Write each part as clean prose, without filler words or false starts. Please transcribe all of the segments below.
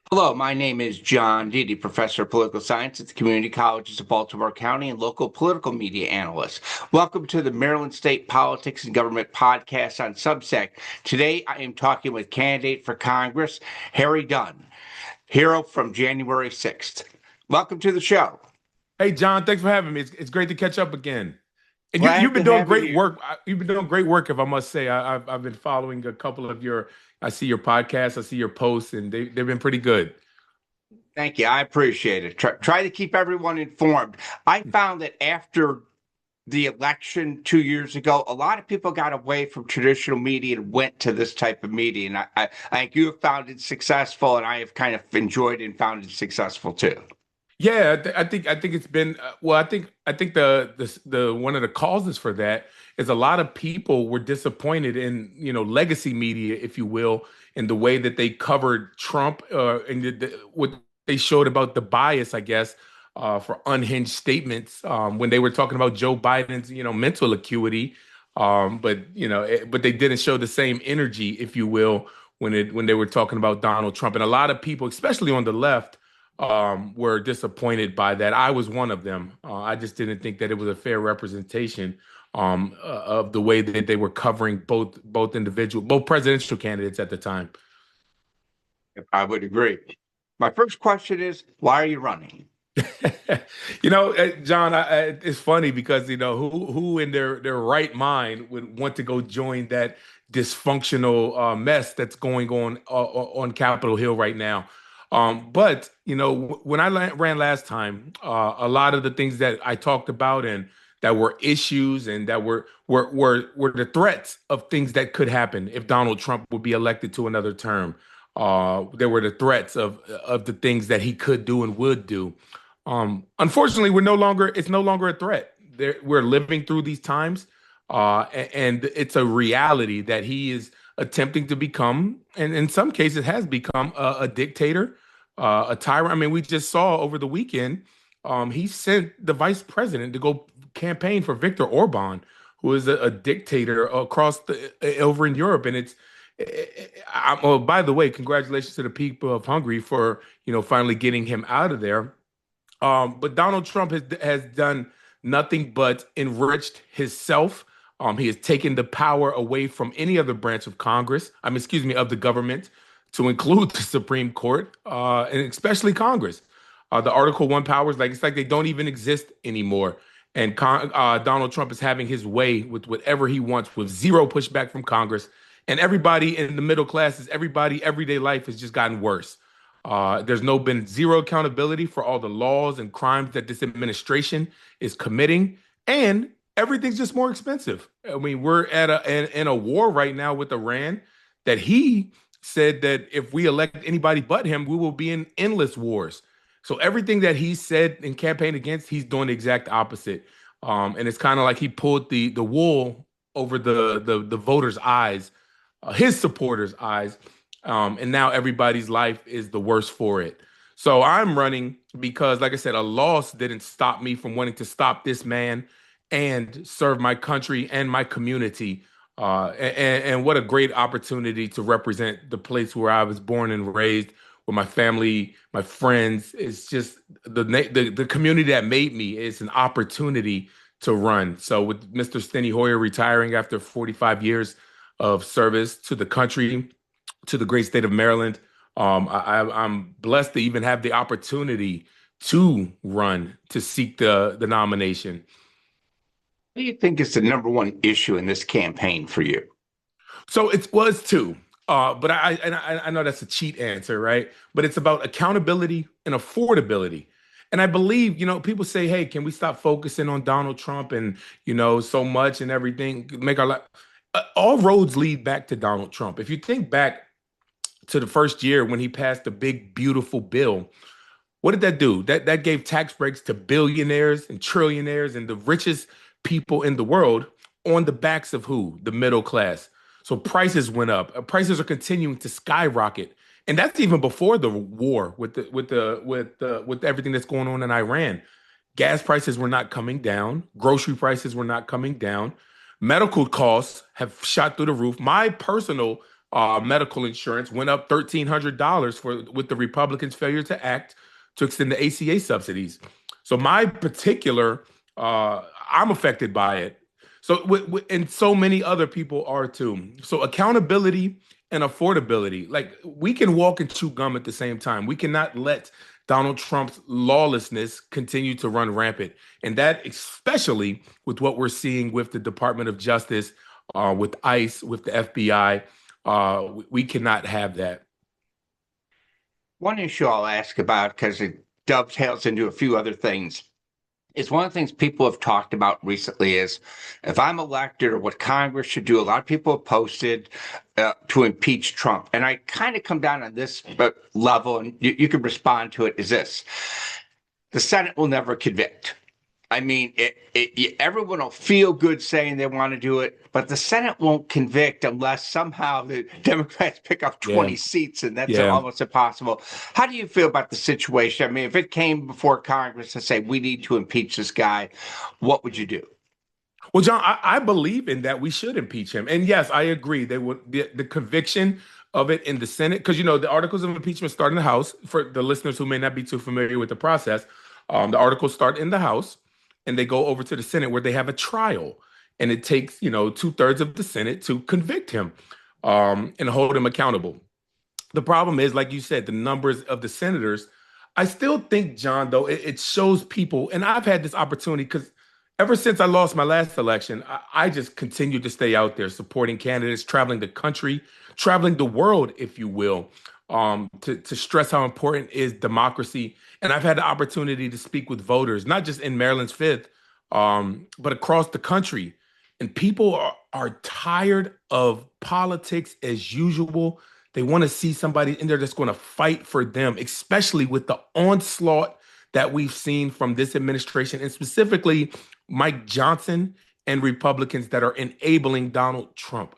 Hello, my name is John Didi, professor of political science at the community colleges of Baltimore County and local political media analyst. Welcome to the Maryland State Politics and Government podcast on Substack. Today, I am talking with candidate for Congress, Harry Dunn, hero from January 6th. Welcome to the show. Hey, John, thanks for having me. It's great to catch up again. And you've Glad been to doing have you great here. work. You've been doing great work, if I must say. I've been following a couple of your. I see your podcasts, I see your posts, and they've been pretty good. Thank you. I appreciate it. Try to keep everyone informed. I found that after the election 2 years ago, a lot of people got away from traditional media and went to this type of media. And I think you have found it successful, and I have kind of enjoyed and found it successful too. Yeah, I think it's been well. I think the one of the causes for that is a lot of people were disappointed in legacy media, if you will, in the way that they covered Trump and what they showed about the bias, I guess, for unhinged statements when they were talking about Joe Biden's mental acuity, but they didn't show the same energy, if you will, when they were talking about Donald Trump, and a lot of people, especially on the left were disappointed by that. I was one of them. I just didn't think that it was a fair representation of the way that they were covering both presidential candidates at the time. I would agree. My first question is, why are you running? John, it's funny because who in their right mind would want to go join that dysfunctional mess that's going on Capitol Hill right now. But when I ran last time, a lot of the things that I talked about and that were issues and that were the threats of things that could happen if Donald Trump would be elected to another term. There were the threats of the things that he could do and would do. Unfortunately, it's no longer a threat. We're living through these times, and it's a reality that he is attempting to become, and in some cases has become a dictator, a tyrant. I mean, we just saw over the weekend, he sent the vice president to go campaign for Viktor Orban, who is a dictator over in Europe, and oh, by the way, congratulations to the people of Hungary for finally getting him out of there. But Donald Trump has done nothing but enriched himself. He has taken the power away from any other branch of Congress. I mean, excuse me, of the government, to include the Supreme Court and especially Congress. The Article One powers, it's like they don't even exist anymore. And Donald Trump is having his way with whatever he wants, with zero pushback from Congress. And everybody in the middle classes, everyday life has just gotten worse. There's been zero accountability for all the laws and crimes that this administration is committing, and everything's just more expensive. I mean, we're in a war right now with Iran that he said that if we elect anybody but him, we will be in endless wars. So everything that he said and campaigned against, he's doing the exact opposite. And it's kind of like he pulled the wool over the voters' eyes, his supporters' eyes, and now everybody's life is the worse for it. So I'm running because, like I said, a loss didn't stop me from wanting to stop this man and serve my country and my community. And what a great opportunity to represent the place where I was born and raised, with my family, my friends. It's just the community that made me. It's an opportunity to run. So with Mr. Steny Hoyer retiring after 45 years of service to the country, to the great state of Maryland. I'm blessed to even have the opportunity to run to seek the nomination. What do you think is the number one issue in this campaign for you? So it's two. But I know that's a cheat answer, right? But it's about accountability and affordability. And I believe, people say, "Hey, can we stop focusing on Donald Trump and so much and everything? Make our life." All roads lead back to Donald Trump. If you think back to the first year when he passed the big, beautiful bill. What did that do? That gave tax breaks to billionaires and trillionaires and the richest people in the world on the backs of who? The middle class. So prices went up. Prices are continuing to skyrocket. And that's even before the war with everything that's going on in Iran. Gas prices were not coming down. Grocery prices were not coming down. Medical costs have shot through the roof. My personal medical insurance went up $1,300 for with the Republicans' failure to act to extend the ACA subsidies. So my particular, I'm affected by it. So and so many other people are too. So accountability and affordability, like we can walk and chew gum at the same time. We cannot let Donald Trump's lawlessness continue to run rampant, and that especially with what we're seeing with the Department of Justice, with ICE, with the FBI. We cannot have that. One issue I'll ask about, because it dovetails into a few other things, is one of the things people have talked about recently is if I'm elected or what Congress should do. A lot of people have posted to impeach Trump. And I kind of come down on this level, and you can respond to it, is this: the Senate will never convict. I mean, everyone will feel good saying they want to do it, but the Senate won't convict unless somehow the Democrats pick up 20 Yeah, seats, and that's yeah. almost impossible. How do you feel about the situation? I mean, if it came before Congress to say we need to impeach this guy, what would you do? Well, John, I believe in that we should impeach him. And yes, I agree. They would the conviction of it in the Senate, because the articles of impeachment start in the House. For the listeners who may not be too familiar with the process, the articles start in the House and they go over to the Senate where they have a trial. And it takes, two-thirds of the Senate to convict him and hold him accountable. The problem is, like you said, the numbers of the senators. I still think, John, though, it shows people, and I've had this opportunity because ever since I lost my last election, I just continued to stay out there supporting candidates, traveling the country, traveling the world, if you will, to stress how important is democracy. And I've had the opportunity to speak with voters, not just in Maryland's fifth, but across the country. And people are tired of politics as usual. They want to see somebody in there that's going to fight for them, especially with the onslaught that we've seen from this administration, and specifically Mike Johnson and Republicans that are enabling Donald Trump.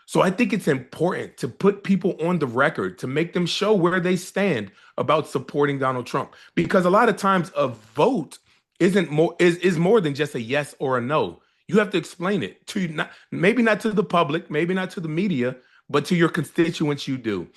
So I think it's important to put people on the record, to make them show where they stand about supporting Donald Trump. Because a lot of times a vote is more than just a yes or a no. You have to explain it to not, maybe not to the public, maybe not to the media, but to your constituents you do.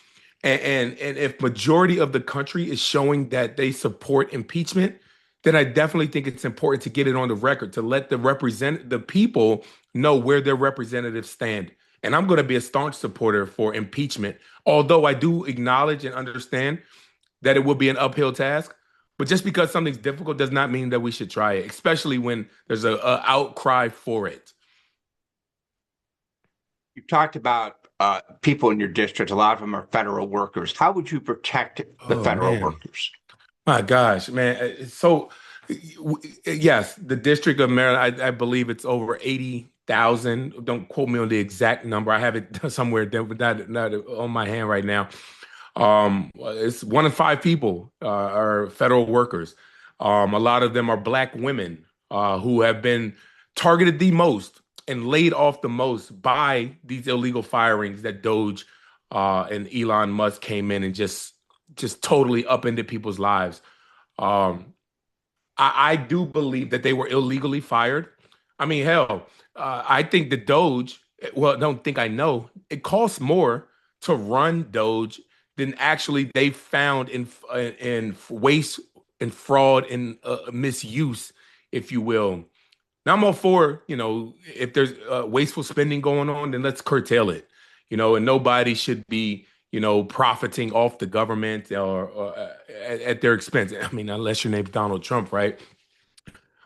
And if majority of the country is showing that they support impeachment, then I definitely think it's important to get it on the record, to let the people know where their representatives stand. And I'm going to be a staunch supporter for impeachment, although I do acknowledge and understand that it will be an uphill task. But just because something's difficult does not mean that we should try it, especially when there's a outcry for it. You've talked about people in your district. A lot of them are federal workers. How would you protect the Oh federal man, workers? my gosh, man. So yes, the District of Maryland, I believe it's over 80,000. Don't quote me on the exact number. I have it somewhere there, but not on my hand right now. It's one in five people are federal workers. A lot of them are Black women who have been targeted the most and laid off the most by these illegal firings that Doge and Elon Musk came in and just totally upended people's lives. Um, I do believe that they were illegally fired. I mean, hell, I think the Doge, well, don't think I know, it costs more to run Doge than actually they found in waste and fraud and misuse, if you will. Now I'm all for, if there's wasteful spending going on, then let's curtail it, and nobody should be, profiting off the government or at their expense. I mean, unless your name's Donald Trump, right?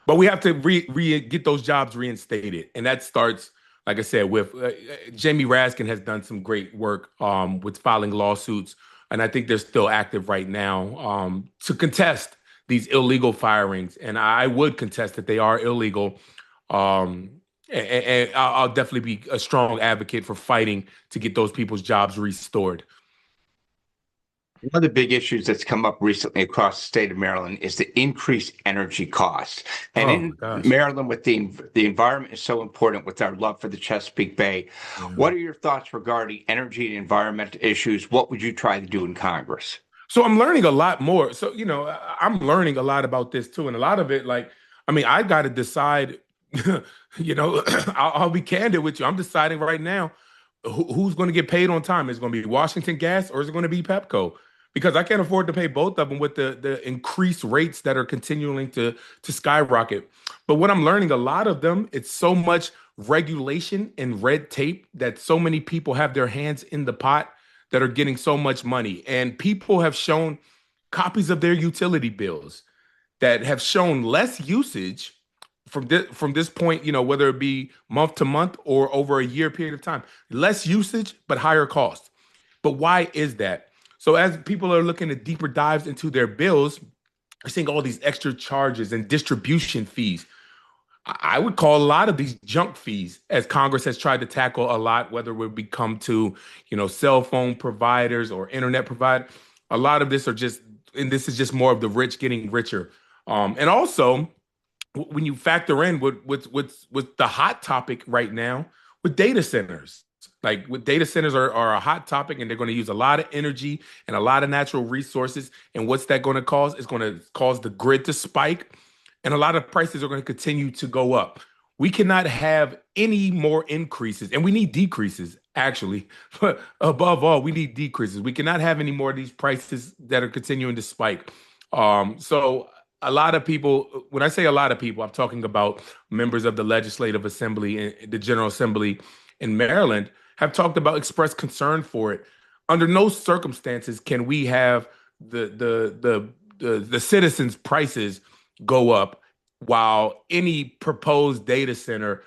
But we have to get those jobs reinstated, and that starts, like I said, with Jamie Raskin has done some great work with filing lawsuits, and I think they're still active right now to contest these illegal firings, and I would contest that they are illegal. And I'll definitely be a strong advocate for fighting to get those people's jobs restored. One of the big issues that's come up recently across the state of Maryland is the increased energy costs. And Oh my in gosh. Maryland, with the environment is so important with our love for the Chesapeake Bay. Yeah. What are your thoughts regarding energy and environmental issues? What would you try to do in Congress? So I'm learning a lot more. So, I'm learning a lot about this too. And a lot of it, like, I mean, I got to decide, I'll be candid with you. I'm deciding right now who's going to get paid on time? Is it going to be Washington Gas or is it going to be Pepco? Because I can't afford to pay both of them with the increased rates that are continuing to skyrocket. But what I'm learning, a lot of them, it's so much regulation and red tape that so many people have their hands in the pot that are getting so much money. And people have shown copies of their utility bills that have shown less usage from this point, whether it be month to month or over a year period of time, less usage but higher cost. But why is that? So as people are looking at deeper dives into their bills, we're seeing all these extra charges and distribution fees. I would call a lot of these junk fees, as Congress has tried to tackle a lot, whether it would become to, cell phone providers or internet provider. A lot of this are just, and this is just more of the rich getting richer. And also, when you factor in with the hot topic right now with data centers, like with data centers are a hot topic, and they're going to use a lot of energy and a lot of natural resources. And what's that going to cause? It's going to cause the grid to spike, and a lot of prices are going to continue to go up. We cannot have any more increases, and we need decreases, actually. But above all, we need decreases. We cannot have any more of these prices that are continuing to spike. So a lot of people, when I say a lot of people, I'm talking about members of the Legislative Assembly and the General Assembly in Maryland have talked about, expressed concern for it. Under no circumstances can we have the citizens' prices go up while any proposed data center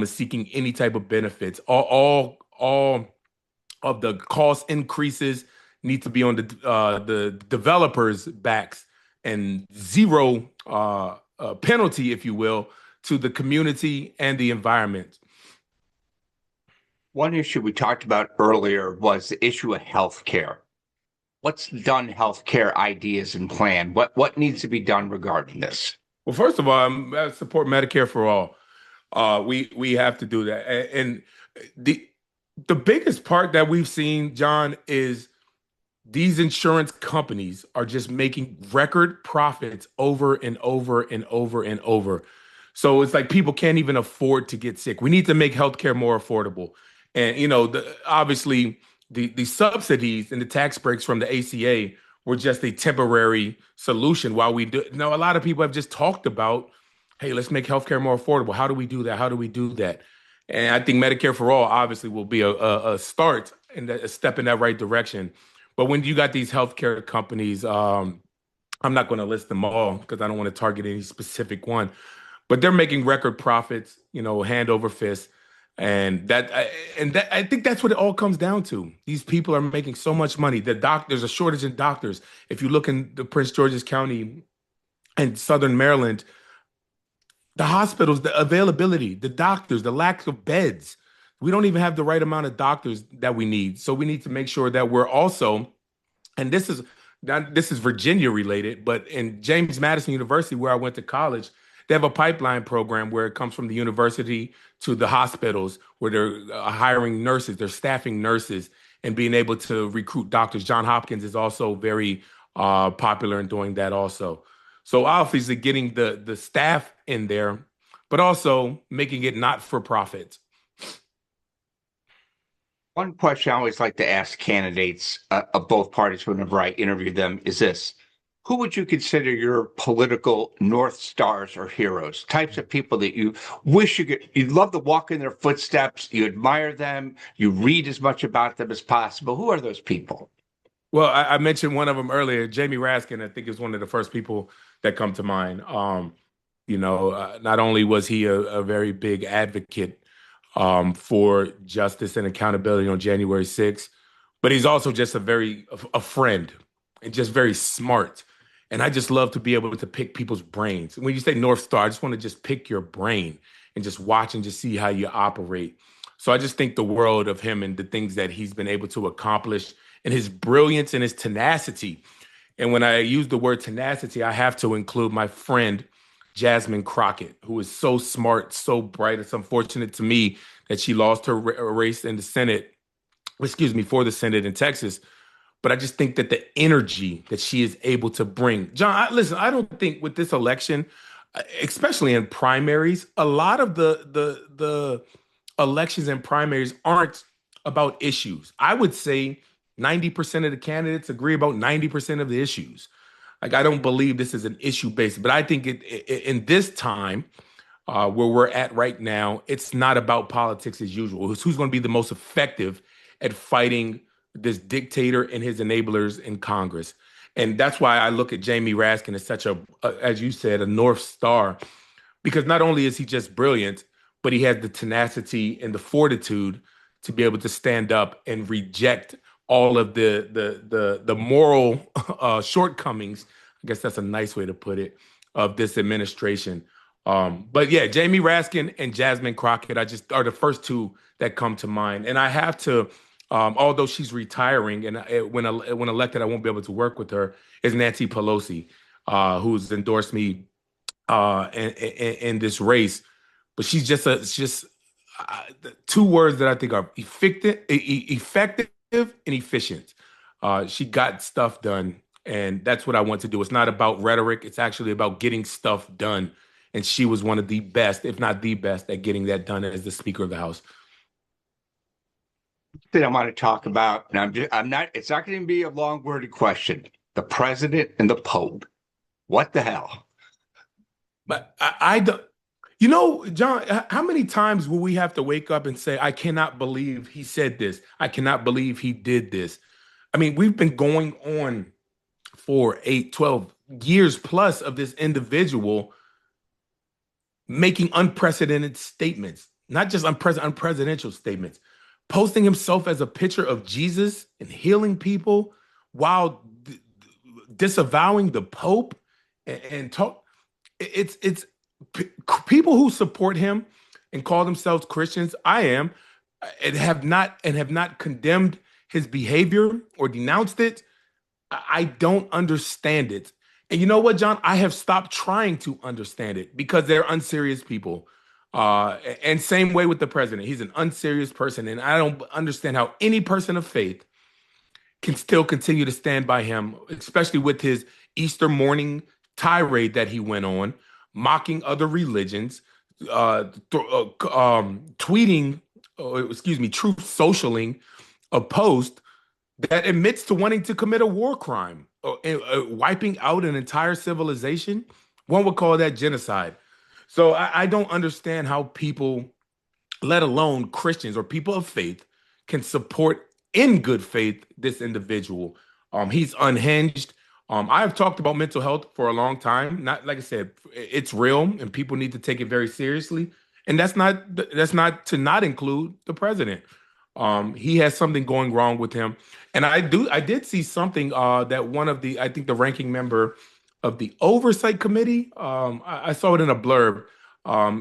is seeking any type of benefits. All of the cost increases need to be on the developers' backs, and zero penalty, if you will, to the community and the environment. One issue we talked about earlier was the issue of healthcare. What's done healthcare ideas and plan? What needs to be done regarding this? Well, first of all, I support Medicare for all. We have to do that, and the biggest part that we've seen, John, is these insurance companies are just making record profits over and over and over and over. So it's like people can't even afford to get sick. We need to make healthcare more affordable. And obviously the subsidies and the tax breaks from the ACA were just a temporary solution while we do. A lot of people have just talked about, hey, let's make healthcare more affordable. How do we do that? How do we do that? And I think Medicare for all obviously will be a start and a step in that right direction. But when you got these healthcare companies, I'm not going to list them all because I don't want to target any specific one, but they're making record profits, hand over fist. And I think that's what it all comes down to. These people are making so much money. There's a shortage in doctors. If you look in the Prince George's County and Southern Maryland, the hospitals, the availability, the doctors, the lack of beds. We don't even have the right amount of doctors that we need. So we need to make sure that we're also, and this is Virginia related, but in James Madison University, where I went to college, they have a pipeline program where it comes from the university to the hospitals, where they're hiring nurses, they're staffing nurses, and being able to recruit doctors. John Hopkins is also very popular in doing that also. So obviously getting the staff in there, but also making it not for profit. One question I always like to ask candidates of both parties whenever I interview them is this: who would you consider your political North Stars or heroes? Types of people that you wish you'd love to walk in their footsteps, you admire them, you read as much about them as possible. Who are those people? Well, I mentioned one of them earlier, Jamie Raskin. I think is one of the first people that come to mind. Not only was he a very big advocate for justice and accountability on January 6th, but he's also just a friend and just very smart. And I just love to be able to pick people's brains. When you say North Star, I just want to just pick your brain and just watch and just see how you operate. So I just think the world of him and the things that he's been able to accomplish and his brilliance and his tenacity. And when I use the word tenacity, I have to include my friend, Jasmine Crockett, who is so smart, so bright. It's unfortunate to me that she lost her race in the Senate, for the Senate in Texas. But I just think that the energy that she is able to bring, John, listen, I don't think with this election, especially in primaries, a lot of the elections and primaries aren't about issues. I would say 90% of the candidates agree about 90% of the issues. Like, I don't believe this is an issue based, but I think in this time, where we're at right now, it's not about politics as usual. It's who's going to be the most effective at fighting this dictator and his enablers in Congress. And that's why I look at Jamie Raskin as such as you said, a North Star, because not only is he just brilliant, but he has the tenacity and the fortitude to be able to stand up and reject all of the moral shortcomings. I guess that's a nice way to put it, of this administration. But yeah, Jamie Raskin and Jasmine Crockett, I just are the first two that come to mind. And I have to, although she's retiring, and when elected, I won't be able to work with her, is Nancy Pelosi, who's endorsed me in this race. But she's just two words that I think are effective and efficient. She got stuff done, and that's what I want to do. It's not about rhetoric; it's actually about getting stuff done. And she was one of the best, if not the best, at getting that done as the Speaker of the House. That I want to talk about, and I'm not. It's not going to be a long-worded question. The president and the Pope. What the hell? But I don't. You know, John, how many times will we have to wake up and say, I cannot believe he said this. I cannot believe he did this. I mean, we've been going on for 8, 12 years plus of this individual making unprecedented statements, not just unpresidential statements, posting himself as a picture of Jesus and healing people while disavowing the Pope and talk. It's people who support him and call themselves Christians. I am, and have not condemned his behavior or denounced it. I don't understand it. And you know what, John? I have stopped trying to understand it because they're unserious people. And same way with the president. He's an unserious person. And I don't understand how any person of faith can still continue to stand by him, especially with his Easter morning tirade that he went on, mocking other religions, tweeting, truth socialing a post that admits to wanting to commit a war crime, wiping out an entire civilization. One would call that genocide. So I don't understand how people, let alone Christians or people of faith, can support in good faith this individual. He's unhinged. I have talked about mental health for a long time. Not, like I said, it's real and people need to take it very seriously. And that's not to not include the president. He has something going wrong with him. And I did see something that I think the ranking member of the Oversight Committee, I saw it in a blurb,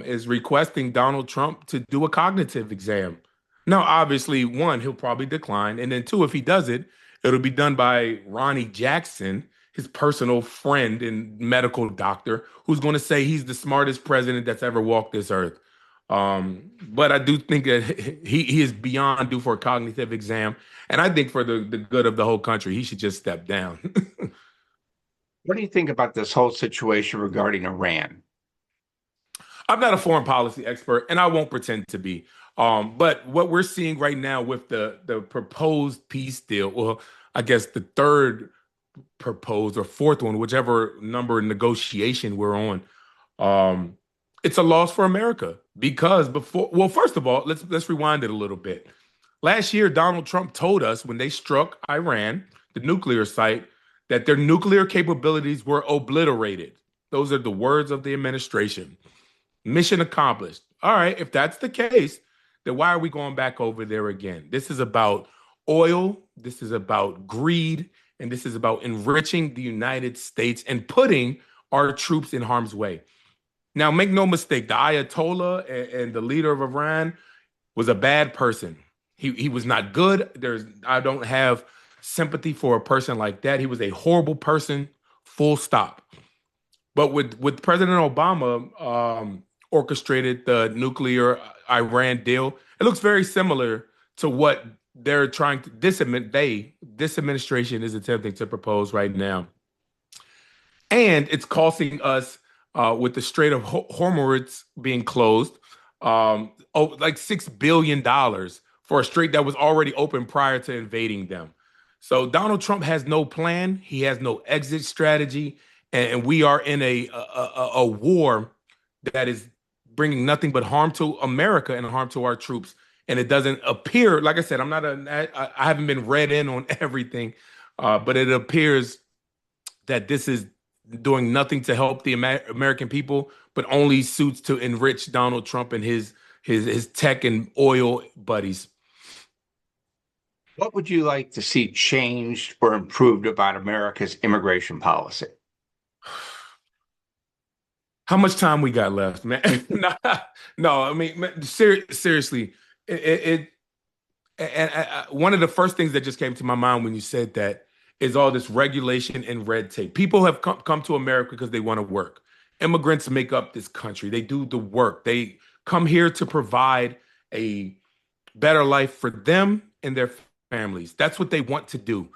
is requesting Donald Trump to do a cognitive exam. Now, obviously, one, he'll probably decline. And then two, if he does it, it'll be done by Ronnie Jackson, his personal friend and medical doctor, who's going to say he's the smartest president that's ever walked this earth. But I do think that he is beyond due for a cognitive exam. And I think for the good of the whole country, he should just step down. What do you think about this whole situation regarding Iran? I'm not a foreign policy expert, and I won't pretend to be. But what we're seeing right now with the proposed peace deal, well, I guess the third proposed or fourth one, whichever number negotiation we're on, it's a loss for America because first of all, let's rewind it a little bit. Last year, Donald Trump told us when they struck Iran, the nuclear site, that their nuclear capabilities were obliterated. Those are the words of the administration. Mission accomplished. All right, if that's the case, then why are we going back over there again? This is about oil, this is about greed, and this is about enriching the United States and putting our troops in harm's way. Now, make no mistake, the Ayatollah and the leader of Iran was a bad person. He was not good. I don't have sympathy for a person like that. He was a horrible person, full stop. But with President Obama orchestrated the nuclear Iran deal, it looks very similar to what they're trying to this administration is attempting to propose right now. And it's costing us, with the Strait of Hormuz being closed, like $6 billion for a strait that was already open prior to invading them. So Donald Trump has no plan. He has no exit strategy, and we are in a war that is bringing nothing but harm to America and harm to our troops. And it doesn't appear, like I said, I haven't been read in on everything, but it appears that this is doing nothing to help the American people, but only suits to enrich Donald Trump and his tech and oil buddies. What would you like to see changed or improved about America's immigration policy? How much time we got left, man? no, no, I mean, seriously, it and one of the first things that just came to my mind when you said that is all this regulation and red tape. People have come to America because they want to work. Immigrants make up this country. They do the work. They come here to provide a better life for them and their families. That's what they want to do.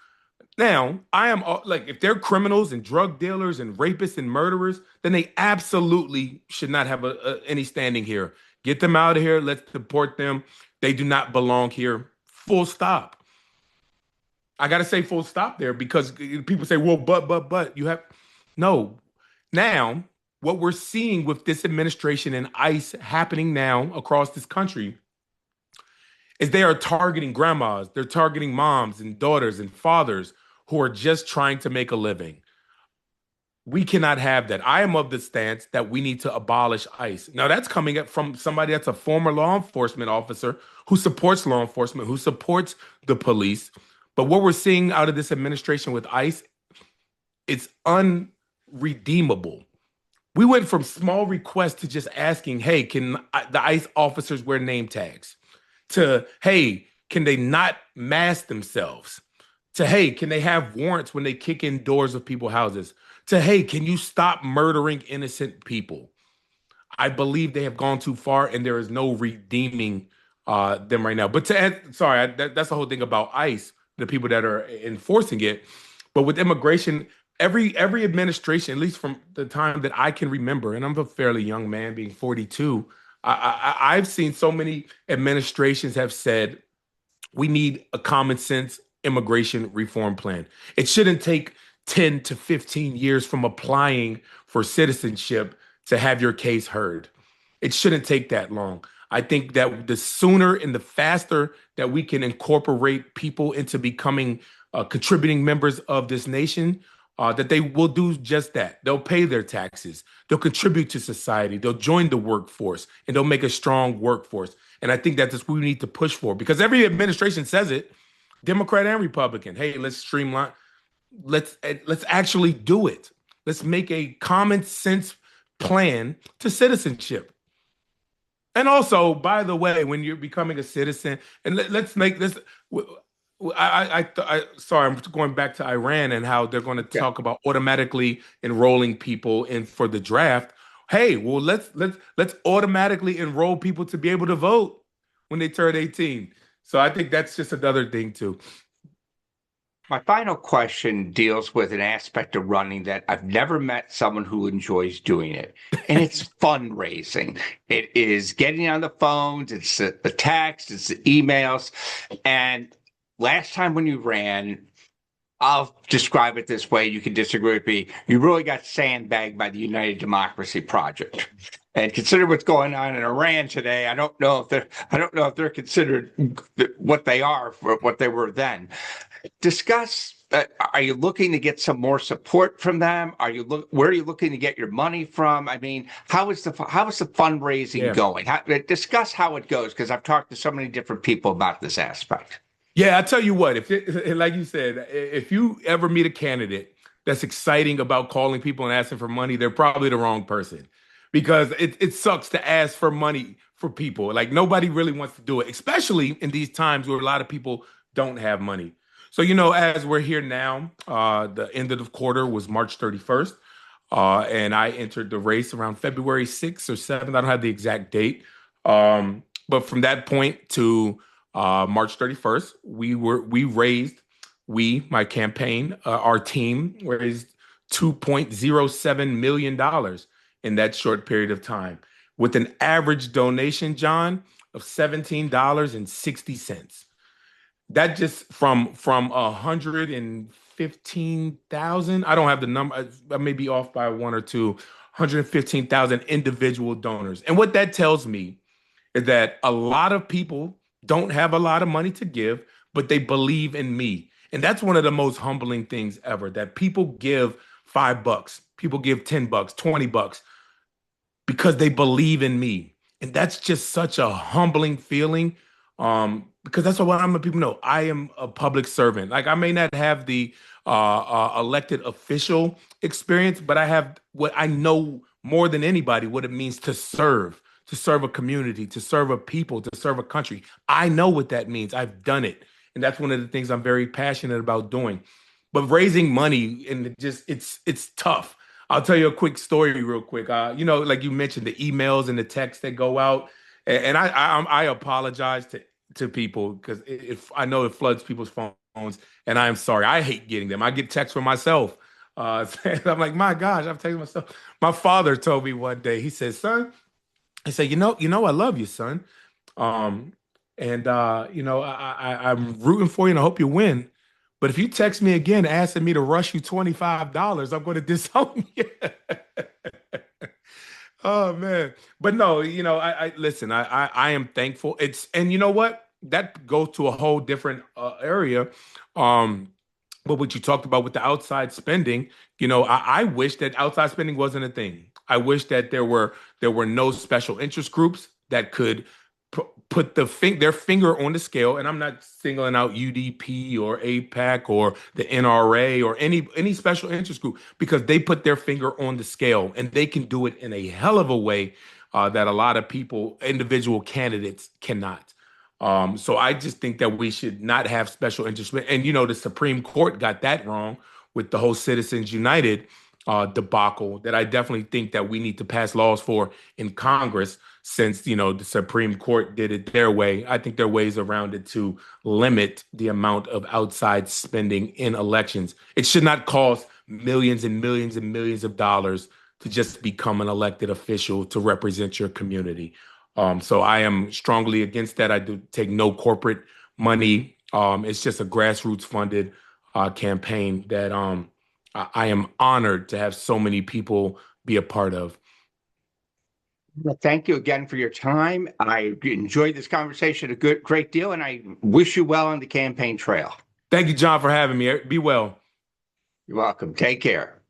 Now, I am like, if they're criminals and drug dealers and rapists and murderers, then they absolutely should not have any standing here. Get them out of here. Let's deport them. They do not belong here. Full stop. I got to say full stop there because people say, well, but you have no. Now, what we're seeing with this administration and ICE happening now across this country is they are targeting grandmas, they're targeting moms and daughters and fathers who are just trying to make a living. We cannot have that. I am of the stance that we need to abolish ICE. Now, that's coming up from somebody that's a former law enforcement officer who supports law enforcement, who supports the police. But what we're seeing out of this administration with ICE, it's unredeemable. We went from small requests to just asking, hey, can the ICE officers wear name tags? To, hey, can they not mask themselves? To, hey, can they have warrants when they kick in doors of people's houses? To, hey, can you stop murdering innocent people? I believe they have gone too far and there is no redeeming them right now. But to add, sorry, that's the whole thing about ICE, the people that are enforcing it. But with immigration, every administration, at least from the time that I can remember, and I'm a fairly young man, being 42, I've seen so many administrations have said we need a common sense immigration reform plan. It shouldn't take 10 to 15 years from applying for citizenship to have your case heard. It shouldn't take that long. I think that the sooner and the faster that we can incorporate people into becoming contributing members of this nation, that they will do just that. They'll pay their taxes. They'll contribute to society. They'll join the workforce, and they'll make a strong workforce. And I think that's what we need to push for because every administration says it, Democrat and Republican. Hey, let's streamline. Let's actually do it. Let's make a common sense plan to citizenship. And also, by the way, when you're becoming a citizen, and let's make this. Sorry, I'm going back to Iran and how they're going to talk about automatically enrolling people in for the draft. Hey, well, let's automatically enroll people to be able to vote when they turn 18. So I think that's just another thing too. My final question deals with an aspect of running that I've never met someone who enjoys doing it, and it's fundraising. It is getting on the phones, it's the text, it's the emails. And last time when you ran, I'll describe it this way. You can disagree with me. You really got sandbagged by the United Democracy Project. And consider what's going on in Iran today. I don't know if they're considered what they are for what they were then. Discuss. Are you looking to get some more support from them? Where are you looking to get your money from? I mean, how is the fundraising going? Discuss how it goes because I've talked to so many different people about this aspect. Yeah, I tell you what, like you said, if you ever meet a candidate that's exciting about calling people and asking for money, they're probably the wrong person because it sucks to ask for money for people. Like nobody really wants to do it, especially in these times where a lot of people don't have money. So, as we're here now, the end of the quarter was March 31st, and I entered the race around February 6th or 7th. I don't have the exact date. But from that point to March 31st, my campaign, our team raised $2.07 million in that short period of time with an average donation, John, of $17.60. That just from 115,000. I don't have the number. I may be off by one or two. 115,000 individual donors. And what that tells me is that a lot of people don't have a lot of money to give, but they believe in me. And that's one of the most humbling things ever, that people give $5, people give $10, $20 because they believe in me. And that's just such a humbling feeling. Because that's what I'm letting people know. I am a public servant. Like, I may not have the elected official experience, but I have what I know more than anybody what it means to serve a community, to serve a people, to serve a country. I know what that means. I've done it. And that's one of the things I'm very passionate about doing. But raising money, and it's tough. I'll tell you a quick story real quick. Like you mentioned, the emails and the texts that go out, and I apologize to people because I know it floods people's phones, and I am sorry. I hate getting them. I get texts from myself. I'm like, my gosh, I'm texting myself. My father told me one day. He said, "Son," he said, I love you, son. Um, I'm rooting for you, and I hope you win. But if you text me again asking me to rush you $25, I'm going to disown you. Oh man. But no, I listen, I am thankful. And you know what? That goes to a whole different area. Um, but what you talked about with the outside spending, I wish that outside spending wasn't a thing. I wish that there were no special interest groups that could put their finger on the scale. And I'm not singling out UDP or APAC or the NRA or any special interest group, because they put their finger on the scale and they can do it in a hell of a way that a lot of people, individual candidates, cannot. So I just think that we should not have special interest. And the Supreme Court got that wrong with the whole Citizens United debacle, that I definitely think that we need to pass laws for in Congress, since the Supreme Court did it their way. I think there are ways around it to limit the amount of outside spending in elections. It should not cost millions and millions and millions of dollars to just become an elected official to represent your community. So I am strongly against that. I do take no corporate money. It's just a grassroots funded campaign that I am honored to have so many people be a part of. Well, thank you again for your time. I enjoyed this conversation great deal, and I wish you well on the campaign trail. Thank you, John, for having me. Be well. You're welcome. Take care.